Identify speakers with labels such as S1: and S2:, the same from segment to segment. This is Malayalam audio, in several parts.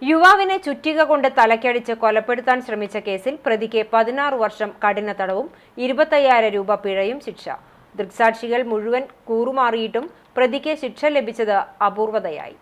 S1: യുവാവിനെ ചുറ്റിക കൊണ്ട് തലക്കടിച്ച് കൊലപ്പെടുത്താൻ ശ്രമിച്ച കേസിൽ പ്രതിക്ക് 16 വർഷം കഠിന തടവും 25,000 രൂപ പിഴയും ശിക്ഷ. ദൃക്സാക്ഷികൾ മുഴുവൻ കൂറുമാറിയിട്ടും പ്രതിക്ക് ശിക്ഷ ലഭിച്ചത് അപൂർവതയായി.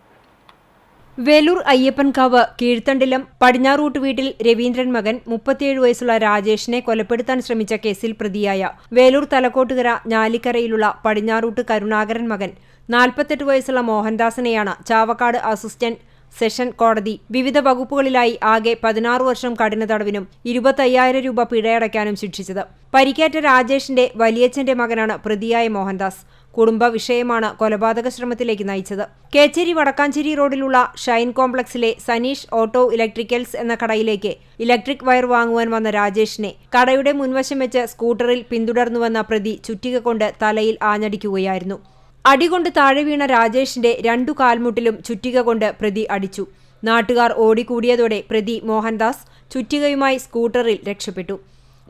S1: വേലൂർ അയ്യപ്പൻകാവ് കീഴ്ത്തണ്ടിലം പടിഞ്ഞാറൂട്ട് വീട്ടിൽ രവീന്ദ്രൻ മകൻ 37 വയസ്സുള്ള രാജേഷിനെ കൊലപ്പെടുത്താൻ ശ്രമിച്ച കേസിൽ പ്രതിയായ വേലൂർ തലക്കോട്ടുകര ഞാലിക്കരയിലുള്ള പടിഞ്ഞാറൂട്ട് കരുണാകരൻ മകൻ 48 വയസ്സുള്ള മോഹൻദാസിനെയാണ് ചാവക്കാട് അസിസ്റ്റന്റ് സെഷൻ കോടതി വിവിധ വകുപ്പുകളിലായി ആകെ 16 വർഷം കഠിന തടവിനും 25,000 രൂപ പിഴയടയ്ക്കാനും ശിക്ഷിച്ചത്. പരിക്കേറ്റ രാജേഷിന്റെ വലിയച്ഛന്റെ മകനാണ് പ്രതിയായ മോഹൻദാസ്. കുടുംബ വിഷയമാണ് കൊലപാതക ശ്രമത്തിലേക്ക് നയിച്ചത്. കേച്ചേരി വടക്കാഞ്ചേരി റോഡിലുള്ള ഷൈൻ കോംപ്ലക്സിലെ സനീഷ് ഓട്ടോ ഇലക്ട്രിക്കൽസ് എന്ന കടയിലേക്ക് ഇലക്ട്രിക് വയർ വാങ്ങുവാൻ വന്ന രാജേഷിനെ കടയുടെ മുൻവശം വെച്ച് സ്കൂട്ടറിൽ പിന്തുടർന്നുവന്ന പ്രതി ചുറ്റിക കൊണ്ട് തലയിൽ ആഞ്ഞടിക്കുകയായിരുന്നു. അടികൊണ്ട് താഴെ വീണ രാജേഷിന്റെ 2 കാൽമുട്ടിലും ചുറ്റിക കൊണ്ട് പ്രതി അടിച്ചു. നാട്ടുകാർ ഓടിക്കൂടിയതോടെ പ്രതി മോഹൻദാസ് ചുറ്റികയുമായി സ്കൂട്ടറിൽ രക്ഷപ്പെട്ടു.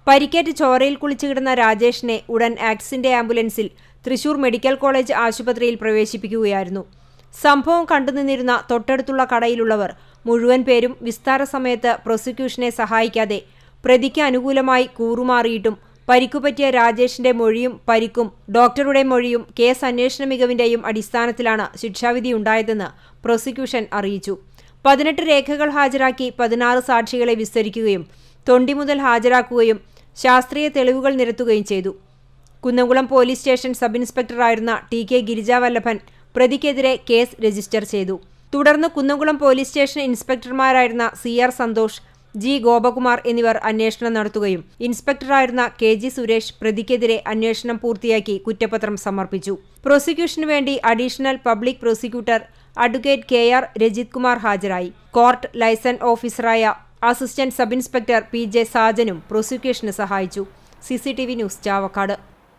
S1: പരിക്കേറ്റ് ചോരയിൽ കുളിച്ചു കിടന്ന രാജേഷിനെ ഉടൻ ആക്സിന്റെ ആംബുലൻസിൽ തൃശൂർ മെഡിക്കൽ കോളേജ് ആശുപത്രിയിൽ പ്രവേശിപ്പിക്കുകയായിരുന്നു. സംഭവം കണ്ടുനിന്നിരുന്ന തൊട്ടടുത്തുള്ള കടയിലുള്ളവർ മുഴുവൻ പേരും വിസ്താര സമയത്ത് പ്രോസിക്യൂഷനെ സഹായിക്കാതെ പ്രതിക്ക് അനുകൂലമായി കൂറുമാറിയിട്ടും പരിക്കുപറ്റിയ രാജേഷിന്റെ മൊഴിയും പരിക്കും ഡോക്ടറുടെ മൊഴിയും കേസ് അന്വേഷണ മികവിന്റെയും അടിസ്ഥാനത്തിലാണ് ശിക്ഷാവിധിയുണ്ടായതെന്ന് പ്രോസിക്യൂഷൻ അറിയിച്ചു. 18 രേഖകൾ ഹാജരാക്കി 16 സാക്ഷികളെ വിസ്തരിക്കുകയും തൊണ്ടി മുതൽ ഹാജരാക്കുകയും ശാസ്ത്രീയ തെളിവുകൾ നിരത്തുകയും ചെയ്തു. കുന്നംകുളം പോലീസ് സ്റ്റേഷൻ സബ് ഇൻസ്പെക്ടറായിരുന്ന TK ഗിരിജാവല്ലഭൻ പ്രതിക്കെതിരെ കേസ് രജിസ്റ്റർ ചെയ്തു. തുടർന്ന് കുന്നംകുളം പോലീസ് സ്റ്റേഷൻ ഇൻസ്പെക്ടർമാരായിരുന്ന CR സന്തോഷ്, G ഗോപകുമാർ എന്നിവർ അന്വേഷണം നടത്തുകയും ഇൻസ്പെക്ടറായിരുന്ന KG സുരേഷ് പ്രതിക്കെതിരെ അന്വേഷണം പൂർത്തിയാക്കി കുറ്റപത്രം സമർപ്പിച്ചു. പ്രോസിക്യൂഷനു വേണ്ടി additional public prosecutor advocate KR Rajith Kumar ഹാജരായി. കോർട്ട് ലൈസൻസ് ഓഫീസറായ അസിസ്റ്റന്റ് സബ് ഇൻസ്പെക്ടർ PJ സാജനും പ്രോസിക്യൂഷന് സഹായിച്ചു. CCTV news Chavakkad.